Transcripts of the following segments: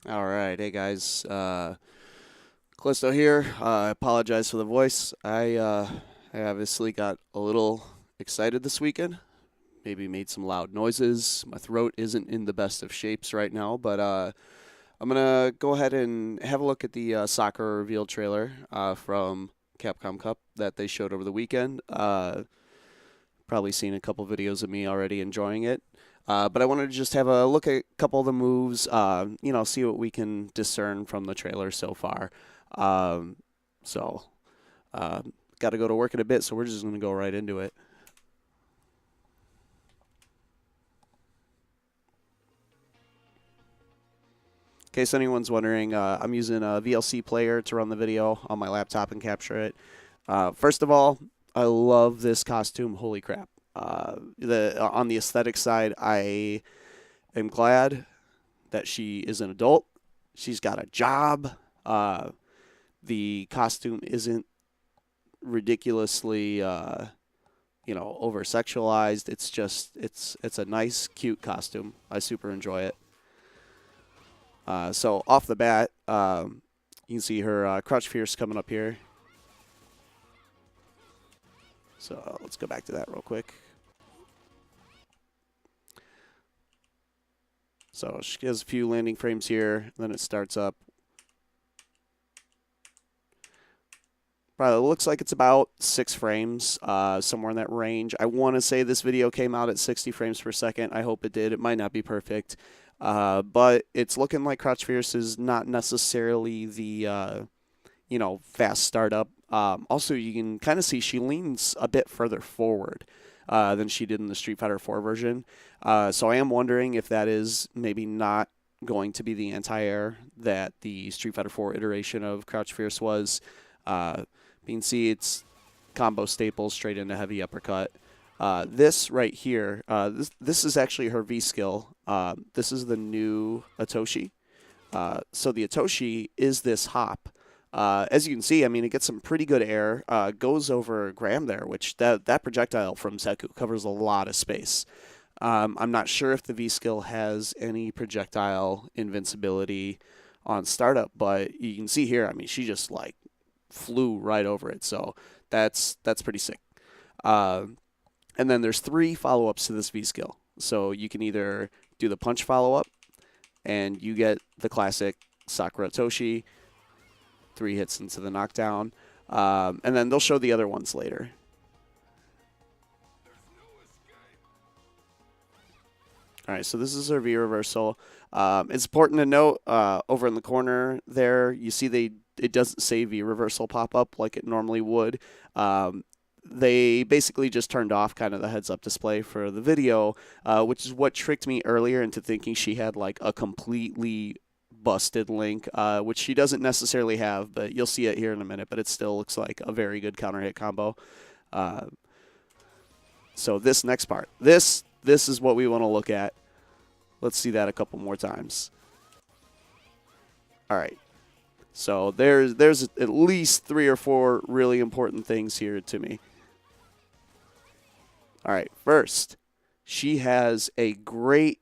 All right, hey guys, Callisto here. I apologize for the voice. I obviously got a little excited this weekend. Maybe made some loud noises. My throat isn't in the best of shapes right now, but I'm gonna go ahead and have a look at the Sakura reveal trailer from Capcom Cup that they showed over the weekend. Probably seen a couple videos of me already enjoying it. But I wanted to just have a look at a couple of the moves, see what we can discern from the trailer so far. Um, so, uh, got to go to work in a bit, so we're just going to go right into it. In case anyone's wondering, I'm using a VLC player to run the video on my laptop and capture it. First of all, I love this costume. Holy crap. On the aesthetic side, I am glad that she is an adult. She's got a job. The costume isn't ridiculously, over sexualized. It's just it's a nice, cute costume. I super enjoy it. So off the bat, you can see her Crouch Fierce coming up here. So let's go back to that real quick. So she has a few landing frames here, then it starts up. Probably looks like it's about 6 frames, somewhere in that range. I want to say this video came out at 60 frames per second. I hope it did. It might not be perfect. But it's looking like Crouch Fierce is not necessarily the, fast startup. Also, you can kind of see she leans a bit further forward than she did in the Street Fighter 4 version. So I am wondering if that is maybe not going to be the anti-air that the Street Fighter 4 iteration of Crouch Fierce was. You can see it's combo staples straight into heavy uppercut. This right here, this is actually her V skill. This is the new Atoshi. So the Atoshi is this hop. As you can see, I mean, it gets some pretty good air. Goes over Graham there, which that projectile from Seku covers a lot of space. I'm not sure if the V skill has any projectile invincibility on startup, but you can see here, I mean, she just like flew right over it. So that's pretty sick. And then there's 3 follow-ups to this V skill. So you can either do the punch follow-up, and you get the classic Sakura Toshi, 3 hits into the knockdown. And then they'll show the other ones later. All right, so this is our V reversal. It's important to note over in the corner there, you see it doesn't say V reversal pop up like it normally would. They basically just turned off kind of the heads up display for the video, which is what tricked me earlier into thinking she had like a completely busted link, which she doesn't necessarily have, but you'll see it here in a minute. But it still looks like a very good counter hit combo. So this next part, this is what we want to look at. Let's see that a couple more times. All right. So there's at least 3 or 4 really important things here to me. All right. First, she has a great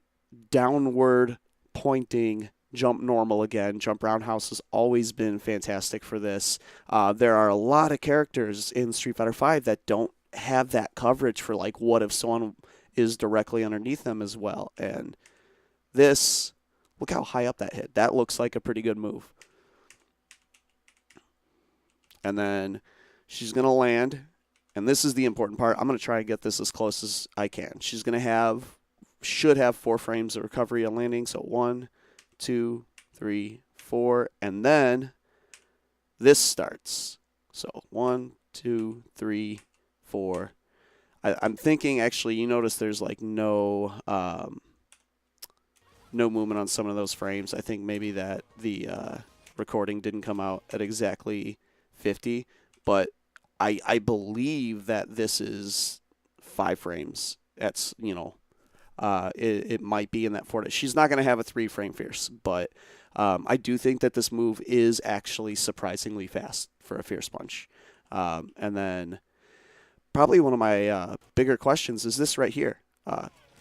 downward pointing jump normal again. Jump roundhouse has always been fantastic for this. There are a lot of characters in Street Fighter V that don't have that coverage for like what if someone is directly underneath them as well. And this, look how high up that hit. That looks like a pretty good move. And then she's going to land. And this is the important part. I'm going to try and get this as close as I can. She's going to should have 4 frames of recovery on landing. So 1, 2, 3, 4. And then this starts. So 1, 2, 3, 4. I'm thinking, actually, you notice there's like no movement on some of those frames. I think maybe that the recording didn't come out at exactly 50, but I believe that this is 5 frames. That's, it might be in that 4. She's not going to have a 3-frame Fierce, but I do think that this move is actually surprisingly fast for a Fierce Punch. And then probably one of my bigger questions is this right here.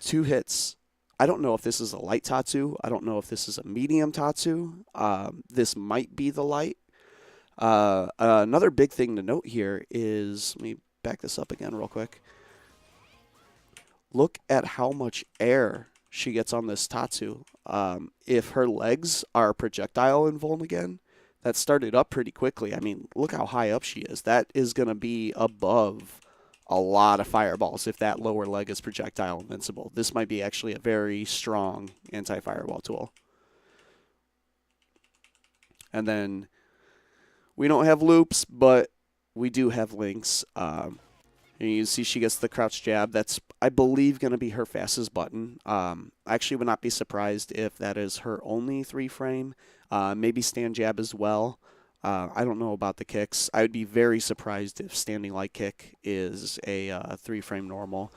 2 hits. I don't know if this is a light Tatsu. I don't know if this is a medium Tatsu. This might be the light. Another big thing to note here is, let me back this up again real quick. Look at how much air she gets on this Tatsu. If her legs are projectile invuln again, that started up pretty quickly. I mean, look how high up she is. That is going to be above a lot of fireballs if that lower leg is projectile invincible. This might be actually a very strong anti-fireball tool. And then we don't have loops, but we do have links. And you see she gets the crouch jab. That's, I believe, going to be her fastest button. I actually would not be surprised if that is her only 3-frame. Maybe stand jab as well. I don't know about the kicks. I would be very surprised if standing light kick is a 3-frame normal.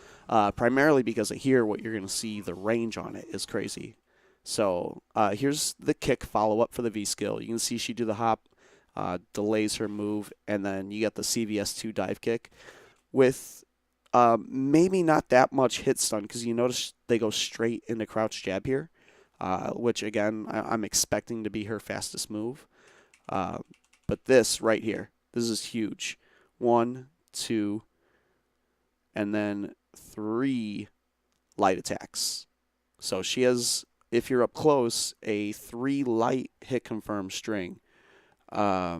Primarily because here what you're going to see, the range on it is crazy. So here's the kick follow-up for the V-skill. You can see she do the hop, delays her move, and then you get the CVS2 dive kick with maybe not that much hit stun, because you notice they go straight into crouch jab here, which again I'm expecting to be her fastest move. But this right here, this is huge. 1, 2, and then 3 light attacks. So she has, if you're up close, a 3 light hit confirm string. Now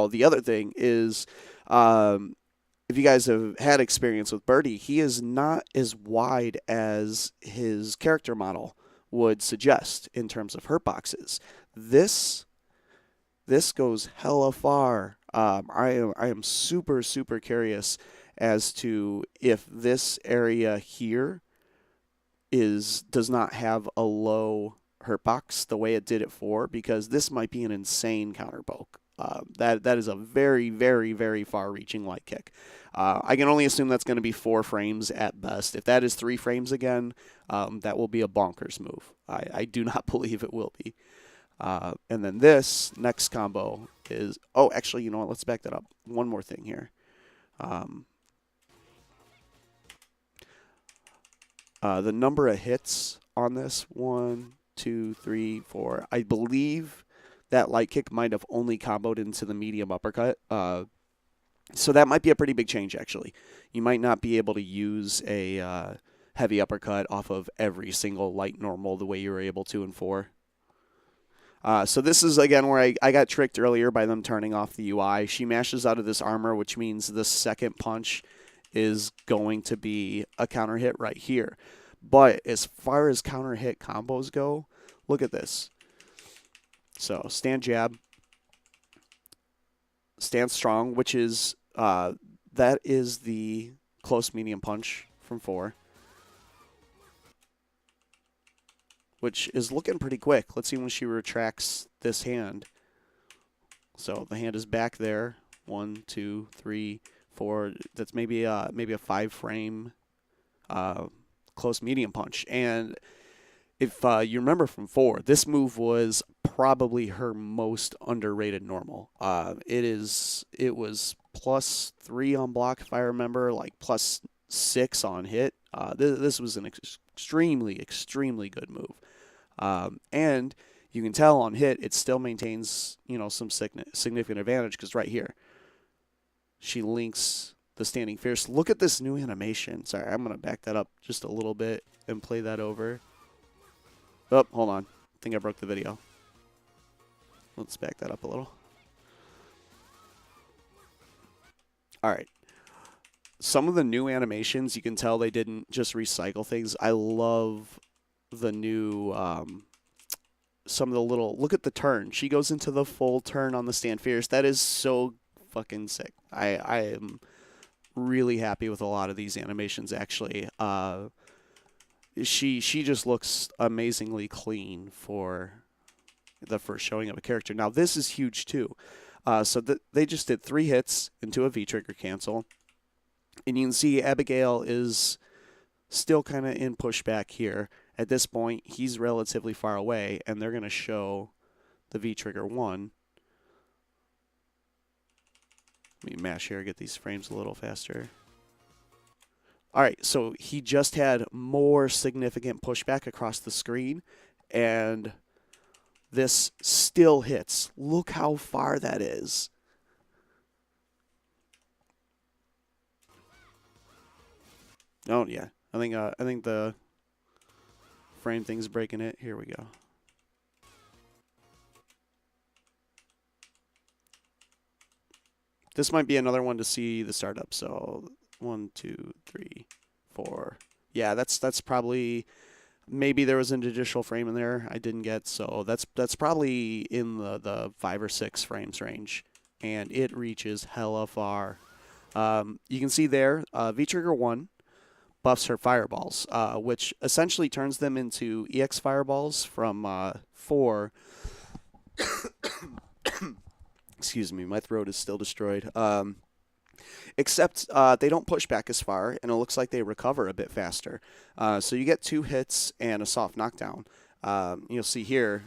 the other thing is, if you guys have had experience with Birdie, he is not as wide as his character model would suggest in terms of hurt boxes. This goes hella far. I am super curious as to if this area here does not have a low hurt box the way it did at 4, because this might be an insane counter poke. That is a very far-reaching light kick. I can only assume that's going to be 4 frames at best. If that is 3 frames again, that will be a bonkers move. I do not believe it will be. And then this next combo is, oh, actually, you know what? Let's back that up. One more thing here. The number of hits on this, 1, 2, 3, 4. I believe that light kick might have only comboed into the medium uppercut. So that might be a pretty big change, actually. You might not be able to use a heavy uppercut off of every single light normal the way you were able to in 4. So this is, again, where I got tricked earlier by them turning off the UI. She mashes out of this armor, which means the second punch is going to be a counter hit right here. But as far as counter hit combos go, look at this. So stand jab, stand strong, which is, that is the close medium punch from 4. Which is looking pretty quick. Let's see when she retracts this hand. So the hand is back there. 1, 2, 3, 4. That's maybe a 5-frame close medium punch. And if you remember from 4, this move was probably her most underrated normal. It was +3 on block, if I remember, like +6 on hit. This was an extremely good move. And you can tell on hit, it still maintains, some significant advantage, because right here, she links the standing fierce. Look at this new animation. Sorry, I'm going to back that up just a little bit and play that over. Oh, hold on. I think I broke the video. Let's back that up a little. All right. Some of the new animations, you can tell they didn't just recycle things. I love the new, some of the little, look at the turn. She goes into the full turn on the stand fierce. That is so fucking sick. I am really happy with a lot of these animations, actually. She just looks amazingly clean for the first showing of a character. Now, this is huge, too. So they just did 3 hits into a V-trigger cancel. And you can see Abigail is still kind of in pushback here. At this point, he's relatively far away, and they're going to show the V-trigger 1. Let me mash here, get these frames a little faster. All right, so he just had more significant pushback across the screen, and this still hits. Look how far that is. Oh yeah, I think the frame thing's breaking it. Here we go. This might be another one to see the startup. So 1, 2, 3, 4. Yeah, that's probably, maybe there was an additional frame in there I didn't get. So that's probably in the 5 or 6 frames range, and it reaches hella far. You can see there, V Trigger 1 buffs her fireballs, which essentially turns them into EX fireballs from 4. Excuse me, my throat is still destroyed. Except they don't push back as far, and it looks like they recover a bit faster. So you get 2 hits and a soft knockdown. You'll see here,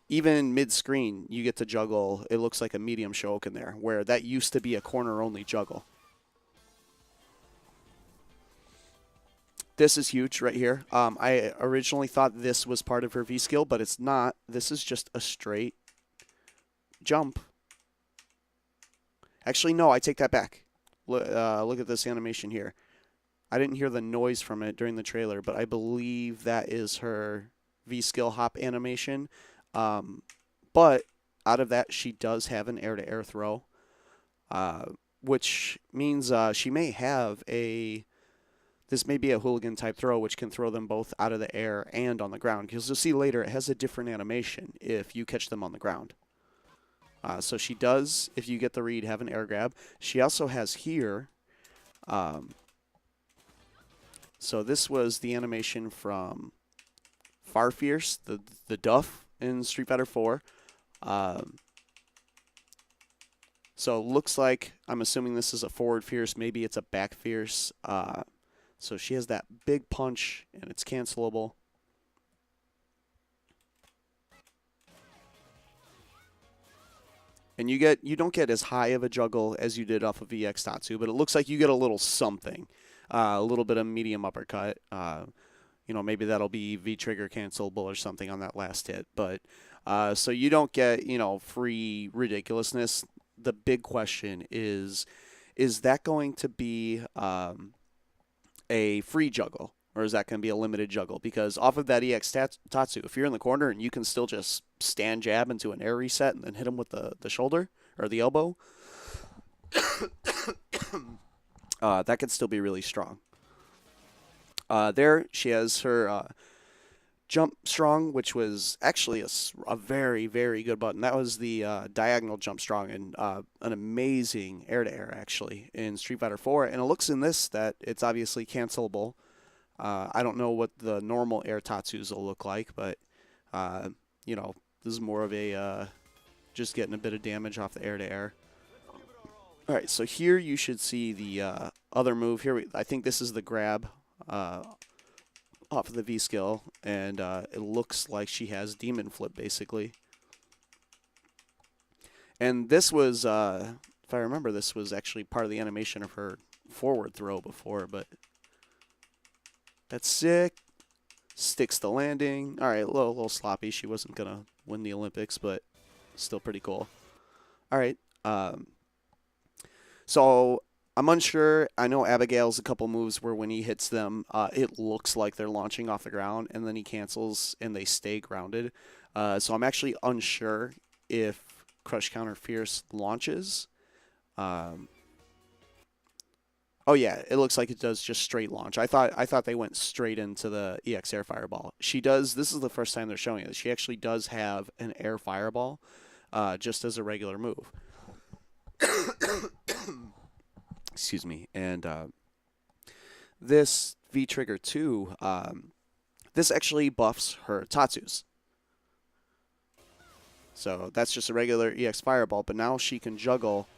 even mid-screen, you get to juggle. It looks like a medium Shoken there, where that used to be a corner-only juggle. This is huge right here. I originally thought this was part of her V skill, but it's not. This is just a straight jump. Actually, no, I take that back. Look at this animation here. I didn't hear the noise from it during the trailer, but I believe that is her V skill hop animation. But out of that, she does have an air-to-air throw, which means she may have a... This may be a hooligan type throw, which can throw them both out of the air and on the ground. Because you'll see later, it has a different animation if you catch them on the ground. So she does, if you get the read, have an air grab. She also has here, so this was the animation from Far Fierce, the Duff in Street Fighter 4. So it looks like, I'm assuming this is a forward Fierce, maybe it's a back Fierce. So she has that big punch, and it's cancelable. And you don't get as high of a juggle as you did off of VX Tatsu, but it looks like you get a little something, a little bit of medium uppercut. Maybe that'll be V trigger cancelable or something on that last hit. But so you don't get free ridiculousness. The big question is that going to be a free juggle? Or is that going to be a limited juggle? Because off of that EX Tatsu, if you're in the corner and you can still just stand jab into an air reset and then hit him with the shoulder or the elbow, that could still be really strong. There she has her jump strong, which was actually a very, very good button. That was the diagonal jump strong, and an amazing air-to-air, actually, in Street Fighter 4. And it looks in this that it's obviously cancelable. I don't know what the normal air Tatsus will look like, but, this is more of a just getting a bit of damage off the air-to-air. All right, so here you should see the other move. Here, I think this is the grab off of the V skill, and it looks like she has Demon Flip, basically. And this was, if I remember, this was actually part of the animation of her forward throw before, but... That's sick. Sticks the landing. All right, a little sloppy. She wasn't going to win the Olympics, but still pretty cool. All right. So I'm unsure. I know Abigail's a couple moves where when he hits them, it looks like they're launching off the ground, and then he cancels and they stay grounded. So I'm actually unsure if Crush Counter Fierce launches. Oh yeah, it looks like it does just straight launch. I thought they went straight into the EX Air Fireball. She does. This is the first time they're showing it. She actually does have an Air Fireball, just as a regular move. Excuse me. And this V Trigger 2, this actually buffs her Tatsus. So that's just a regular EX Fireball, but now she can juggle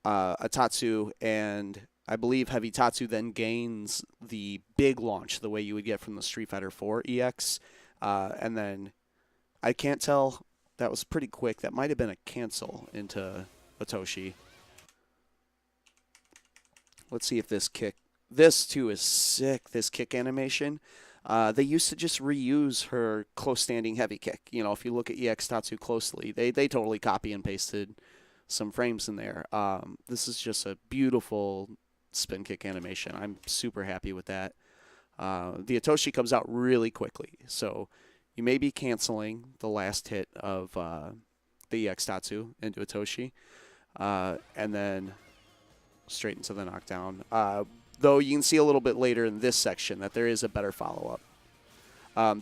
a Tatsu, and I believe Heavy Tatsu then gains the big launch the way you would get from the Street Fighter 4 EX. And then I can't tell. That was pretty quick. That might have been a cancel into Otoshi. Let's see if this This too is sick. This kick animation. They used to just reuse her close standing heavy kick. If you look at EX Tatsu closely, they totally copy and pasted some frames in there. This is just a beautiful spin kick animation. I'm super happy with that. The Atoshi comes out really quickly, so you may be canceling the last hit of the EX Tatsu into Atoshi, and then straight into the knockdown. Though you can see a little bit later in this section that there is a better follow-up.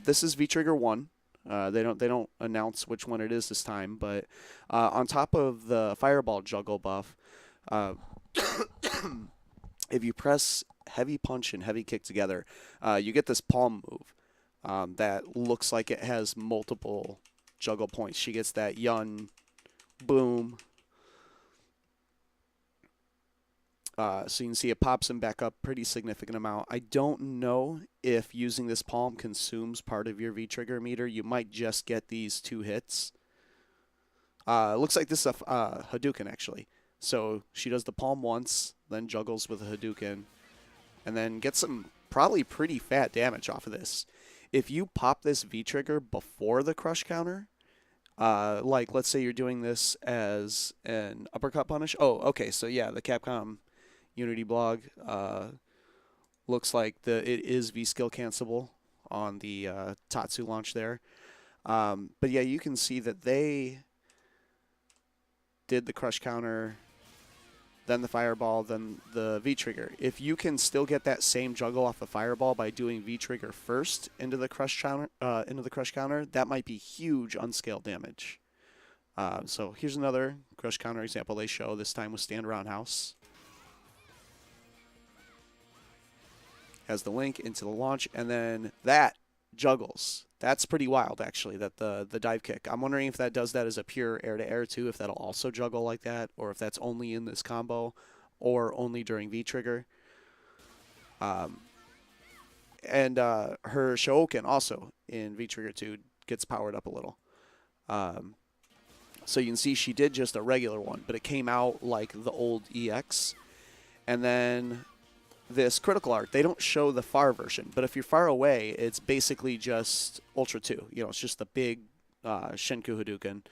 This is V-Trigger 1. They don't announce which one it is this time, but on top of the Fireball juggle buff, if you press heavy punch and heavy kick together, you get this palm move that looks like it has multiple juggle points. She gets that yun, boom. So you can see it pops him back up pretty significant amount. I don't know if using this palm consumes part of your V-trigger meter. You might just get these 2 hits. It looks like this is a Hadouken, actually. So she does the palm once, then juggles with a Hadouken, and then gets some probably pretty fat damage off of this. If you pop this V-trigger before the crush counter, like let's say you're doing this as an uppercut punish. Oh, okay, so yeah, the Capcom Unity blog looks like it is V-skill cancelable on the Tatsu launch there. But yeah, you can see that they did the crush counter, then the fireball, then the V-trigger. If you can still get that same juggle off the fireball by doing V-trigger first into the crush counter, that might be huge unscaled damage. So here's another crush counter example they show, this time with stand roundhouse. Has the link into the launch, and then that juggles. That's pretty wild, actually, that the dive kick. I'm wondering if that does that as a pure air-to-air, too, if that'll also juggle like that, or if that's only in this combo, or only during V-trigger. And her Shoken also in V-trigger 2 gets powered up a little. So you can see she did just a regular one, but it came out like the old EX. And then this critical arc, they don't show the far version, but if you're far away, it's basically just Ultra 2. It's just the big Shinku Hadouken.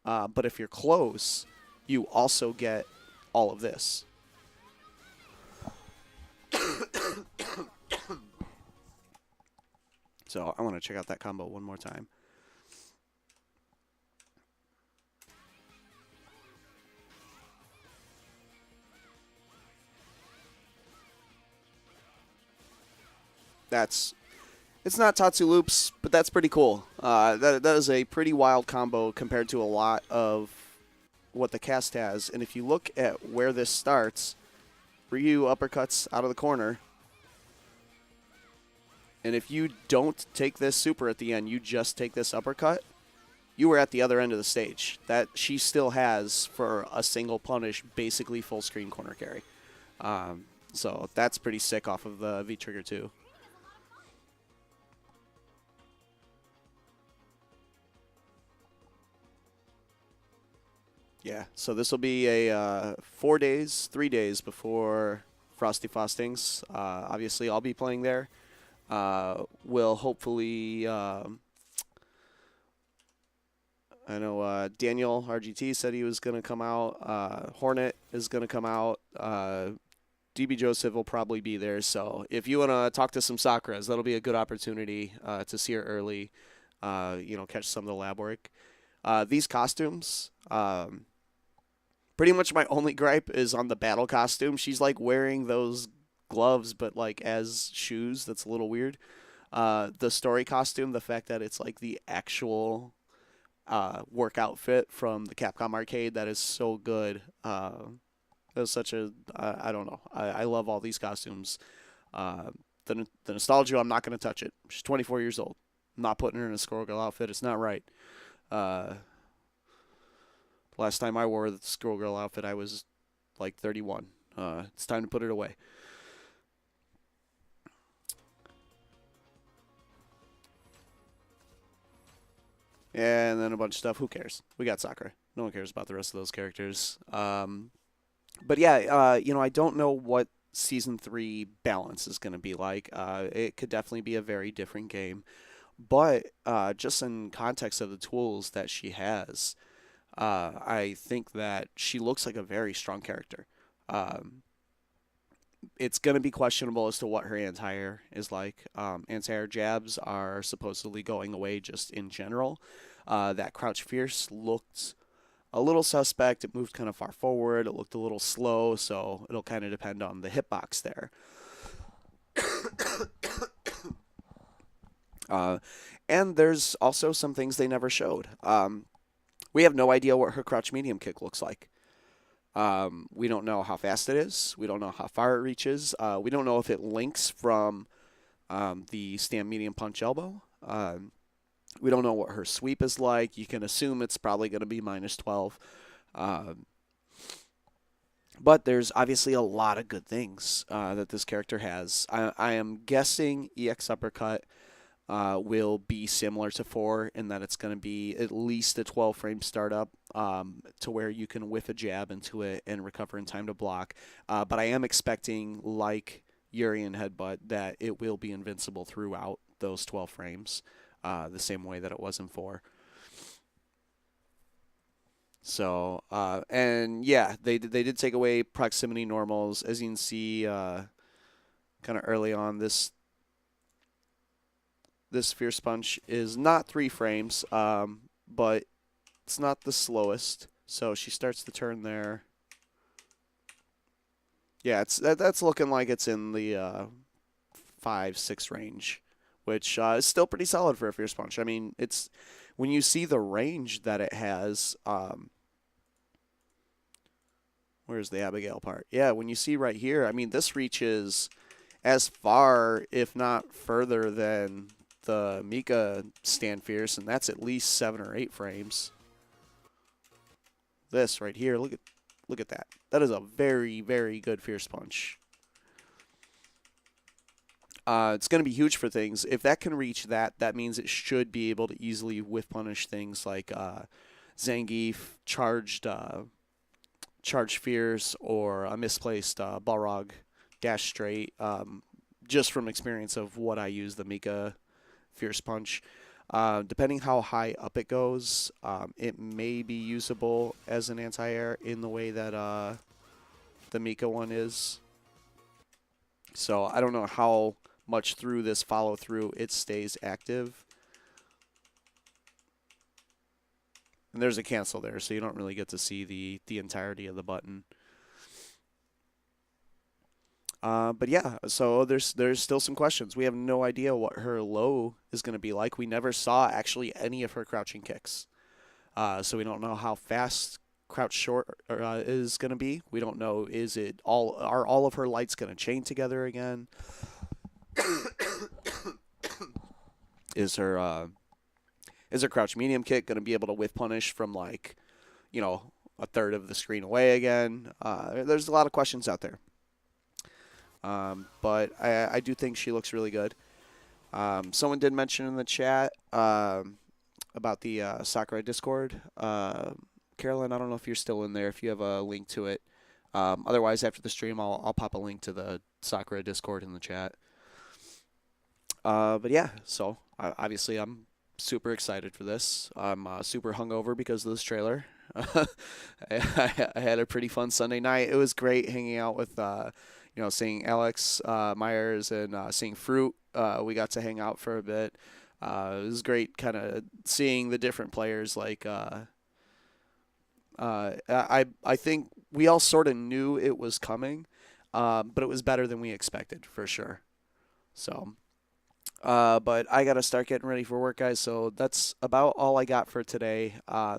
But if you're close, you also get all of this. So I want to check out that combo one more time. It's not Tatsu loops, but that's pretty cool. That is a pretty wild combo compared to a lot of what the cast has. And if you look at where this starts, Ryu uppercuts out of the corner. And if you don't take this super at the end, you just take this uppercut, you were at the other end of the stage. That she still has, for a single punish, basically full screen corner carry. So that's pretty sick off of the V-Trigger 2. Yeah, so this will be a 3 days before Frosty Fostings. Obviously, I'll be playing there. We'll hopefully, I know Daniel RGT said he was going to come out. Hornet is going to come out. DB Joseph will probably be there. So if you want to talk to some Sakuras, that'll be a good opportunity to see her early, catch some of the lab work. These costumes, pretty much my only gripe is on the battle costume. She's like wearing those gloves, but like as shoes. That's a little weird. The story costume, the fact that it's like the actual work outfit from the Capcom arcade, that is so good. It was such a, I don't know. I love all these costumes. The nostalgia, I'm not going to touch it. She's 24 years old. I'm not putting her in a Squirrel Girl outfit. It's not right. Last time I wore the Squirrel Girl outfit, I was like 31. It's time to put it away. And then a bunch of stuff. Who cares? We got Sakura. No one cares about the rest of those characters. But yeah, I don't know what Season 3 balance is going to be like. It could definitely be a very different game. But just in context of the tools that she has, I think that she looks like a very strong character. Um, it's going to be questionable as to what her anti-air is like. Anti-air jabs are supposedly going away just in general. That Crouch Fierce looked a little suspect. It moved kind of far forward. It looked a little slow, so it'll kind of depend on the hitbox there. Uh, and there's also some things they never showed. We have no idea what her crouch medium kick looks like. We don't know how fast it is. We don't know how far it reaches. We don't know if it links from the stand medium punch elbow. We don't know what her sweep is like. You can assume it's probably going to be -12. Um, but there's obviously a lot of good things that this character has. I am guessing EX Uppercut will be similar to 4 in that it's going to be at least a 12-frame startup to where you can whiff a jab into it and recover in time to block. But I am expecting, like Urian Headbutt, that it will be invincible throughout those 12 frames, the same way that it was in 4. So, and yeah, they did take away proximity normals. As you can see, kind of early on, this Fierce Punch is not 3 frames, but it's not the slowest. So she starts the turn there. Yeah, that's looking like it's in the 5-6 range, which is still pretty solid for a Fierce Punch. I mean, it's when you see the range that it has. Where's the Abigail part? Yeah, when you see right here, I mean, this reaches as far, if not further, than the Mika Stand Fierce, and that's at least 7 or 8 frames. This right here, look at that. That is a very, very good Fierce Punch. It's going to be huge for things. If that can reach that, that means it should be able to easily whiff punish things like Zangief, charged Fierce, or a misplaced Balrog dash straight. Just from experience of what I use the Mika Fierce Punch. Depending how high up it goes, it may be usable as an anti-air in the way that the Mika one is. So I don't know how much through this follow-through it stays active. And there's a cancel there, so you don't really get to see the entirety of the button. But yeah, so there's still some questions. We have no idea what her low is going to be like. We never saw actually any of her crouching kicks. So we don't know how fast crouch short is going to be. We don't know, are all of her lights going to chain together again? Is her crouch medium kick going to be able to whiff punish from, like, a third of the screen away again? There's a lot of questions out there. But I do think she looks really good. Someone did mention in the chat about the Sakura Discord. Carolyn, I don't know if you're still in there, if you have a link to it. Otherwise, after the stream, I'll pop a link to the Sakura Discord in the chat. But yeah, so obviously I'm super excited for this. I'm super hungover because of this trailer. I had a pretty fun Sunday night. It was great hanging out with, seeing Alex Myers and seeing Fruit. We got to hang out for a bit. It was great kind of seeing the different players. Like, I think we all sort of knew it was coming, but it was better than we expected for sure. So, but I got to start getting ready for work, guys. So that's about all I got for today.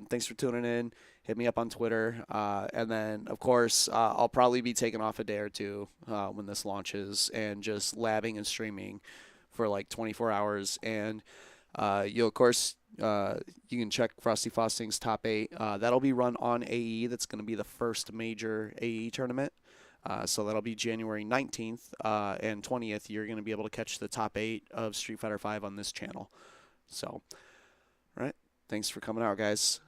Thanks for tuning in. Hit me up on Twitter. And then, of course, I'll probably be taking off a day or two when this launches and just labbing and streaming for like 24 hours. And of course, you can check Frosty Frosting's top 8. That'll be run on AE. That's going to be the first major AE tournament. So that'll be January 19th and 20th. You're going to be able to catch the top 8 of Street Fighter V on this channel. So, all right. Thanks for coming out, guys.